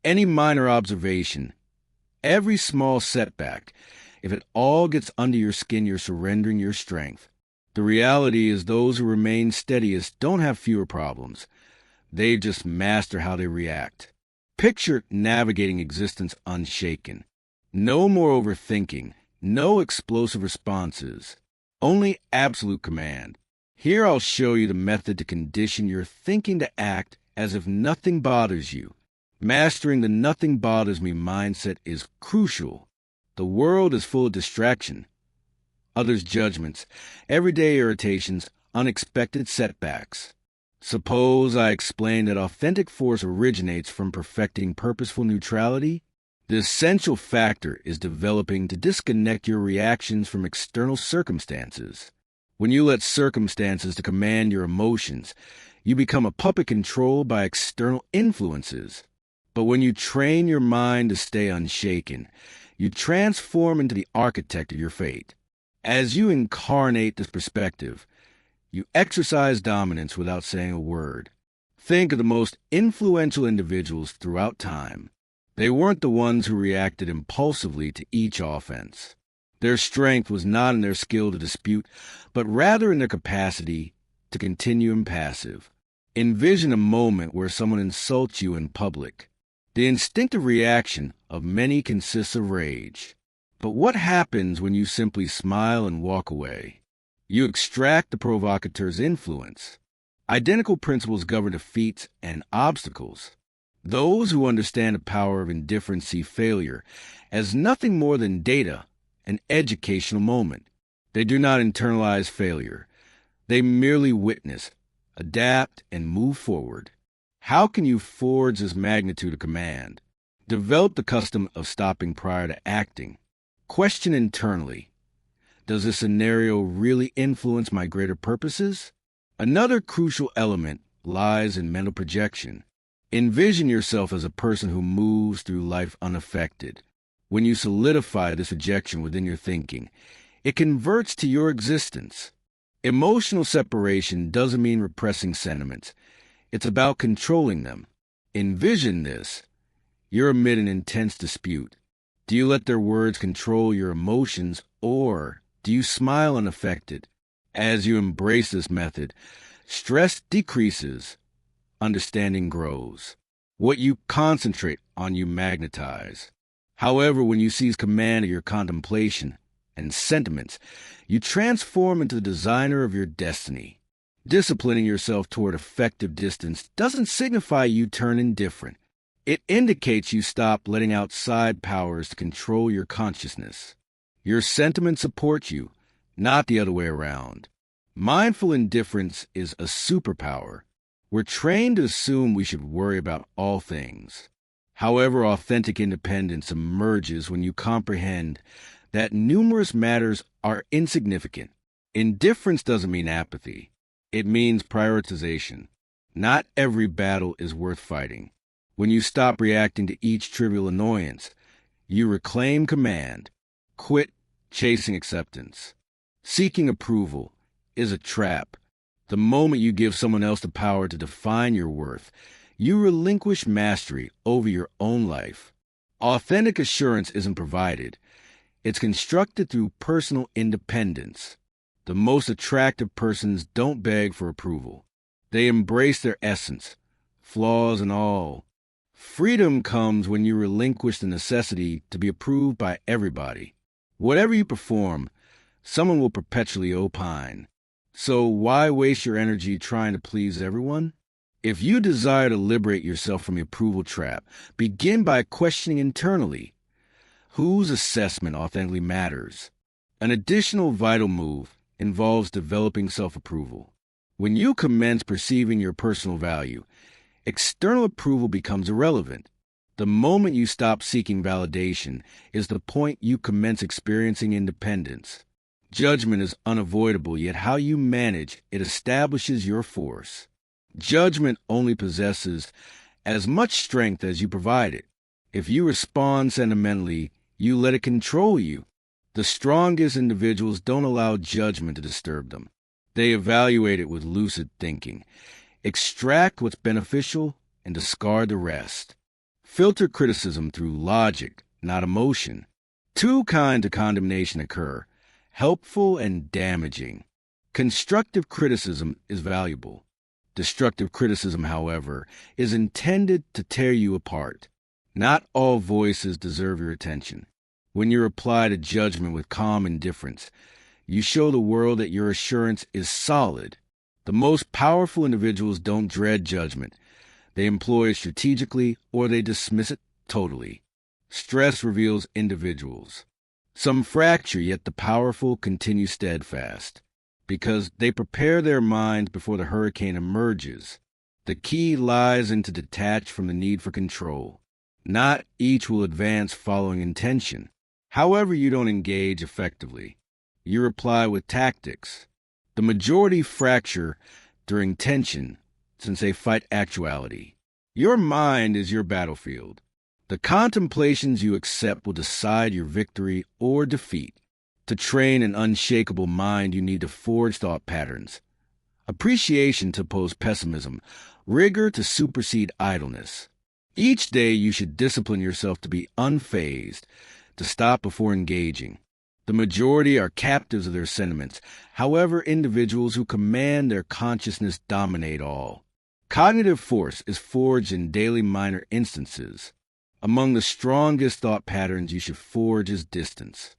Any minor observation, every small setback, if it all gets under your skin, you're surrendering your strength. The reality is those who remain steadiest don't have fewer problems. They just master how they react. Picture navigating existence unshaken. No more overthinking, no explosive responses, only absolute command. Here I'll show you the method to condition your thinking to act as if nothing bothers you. Mastering the nothing bothers me mindset is crucial. The world is full of distraction, others' judgments, everyday irritations, unexpected setbacks. Suppose I explain that authentic force originates from perfecting purposeful neutrality? The essential factor is developing to disconnect your reactions from external circumstances. When you let circumstances to command your emotions, you become a puppet controlled by external influences. But when you train your mind to stay unshaken, you transform into the architect of your fate. As you incarnate this perspective, you exercise dominance without saying a word. Think of the most influential individuals throughout time. They weren't the ones who reacted impulsively to each offense. Their strength was not in their skill to dispute, but rather in their capacity to continue impassive. Envision a moment where someone insults you in public. The instinctive reaction of many consists of rage. But what happens when you simply smile and walk away? You extract the provocateur's influence. Identical principles govern defeats and obstacles. Those who understand the power of indifference see failure as nothing more than data, an educational moment. They do not internalize failure. They merely witness, adapt, and move forward. How can you forge this magnitude of command? Develop the custom of stopping prior to acting. Question internally. Does this scenario really influence my greater purposes? Another crucial element lies in mental projection. Envision yourself as a person who moves through life unaffected. When you solidify this projection within your thinking, it converts to your existence. Emotional separation doesn't mean repressing sentiments. It's about controlling them. Envision this. You're amid an intense dispute. Do you let their words control your emotions, or do you smile unaffected? As you embrace this method, stress decreases, understanding grows. What you concentrate on, you magnetize. However, when you seize command of your contemplation and sentiments, you transform into the designer of your destiny. Disciplining yourself toward effective distance doesn't signify you turn indifferent. It indicates you stop letting outside powers to control your consciousness. Your sentiments support you, not the other way around. Mindful indifference is a superpower. We're trained to assume we should worry about all things. However, authentic independence emerges when you comprehend that numerous matters are insignificant. Indifference doesn't mean apathy. It means prioritization. Not every battle is worth fighting. When you stop reacting to each trivial annoyance, you reclaim command. Quit chasing acceptance. Seeking approval is a trap. The moment you give someone else the power to define your worth, you relinquish mastery over your own life. Authentic assurance isn't provided. It's constructed through personal independence. The most attractive persons don't beg for approval. They embrace their essence, flaws and all. Freedom comes when you relinquish the necessity to be approved by everybody. Whatever you perform, someone will perpetually opine. So why waste your energy trying to please everyone? If you desire to liberate yourself from the approval trap, begin by questioning internally. Whose assessment authentically matters? An additional vital move involves developing self-approval. When you commence perceiving your personal value, external approval becomes irrelevant. The moment you stop seeking validation is the point you commence experiencing independence. Judgment is unavoidable, yet how you manage it establishes your force. Judgment only possesses as much strength as you provide it. If you respond sentimentally, you let it control you. The strongest individuals don't allow judgment to disturb them. They evaluate it with lucid thinking. Extract what's beneficial and discard the rest. Filter criticism through logic, not emotion. Two kinds of condemnation occur: helpful and damaging. Constructive criticism is valuable. Destructive criticism, however, is intended to tear you apart. Not all voices deserve your attention. When you reply to judgment with calm indifference, you show the world that your assurance is solid. The most powerful individuals don't dread judgment. They employ it strategically or they dismiss it totally. Stress reveals individuals. Some fracture, yet the powerful continue steadfast, because they prepare their minds before the hurricane emerges. The key lies in to detach from the need for control. Not each will advance following intention. However, you don't engage effectively. You reply with tactics. The majority fracture during tension, since they fight actuality. Your mind is your battlefield. The contemplations you accept will decide your victory or defeat. To train an unshakable mind, you need to forge thought patterns. Appreciation to oppose pessimism, rigor to supersede idleness. Each day you should discipline yourself to be unfazed, to stop before engaging. The majority are captives of their sentiments. However, individuals who command their consciousness dominate all. Cognitive force is forged in daily minor instances. Among the strongest thought patterns you should forge is distance.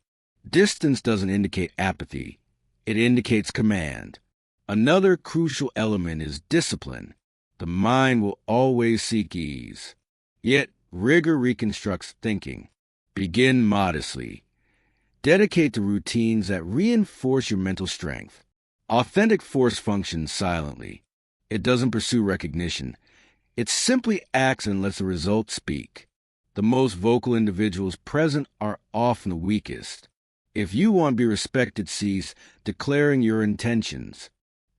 Distance doesn't indicate apathy. It indicates command. Another crucial element is discipline. The mind will always seek ease. Yet, rigor reconstructs thinking. Begin modestly. Dedicate to routines that reinforce your mental strength. Authentic force functions silently. It doesn't pursue recognition. It simply acts and lets the results speak. The most vocal individuals present are often the weakest. If you want to be respected, cease declaring your intentions.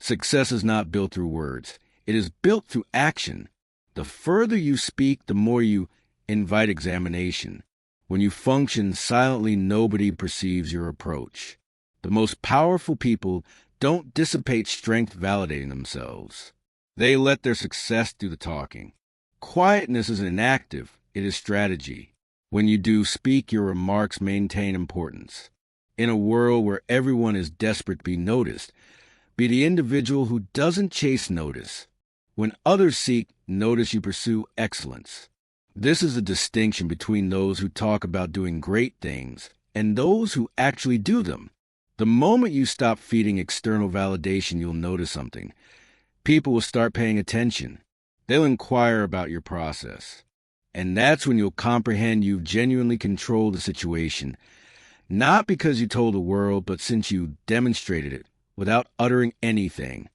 Success is not built through words. It is built through action. The further you speak, the more you invite examination. When you function silently, nobody perceives your approach. The most powerful people don't dissipate strength validating themselves. They let their success do the talking. Quietness is inactive. It is strategy. When you do speak, your remarks maintain importance. In a world where everyone is desperate to be noticed, be the individual who doesn't chase notice. When others seek notice, you pursue excellence. This is a distinction between those who talk about doing great things and those who actually do them. The moment you stop feeding external validation, you'll notice something. People will start paying attention. They'll inquire about your process. And that's when you'll comprehend you've genuinely controlled the situation, not because you told the world, but since you demonstrated it without uttering anything.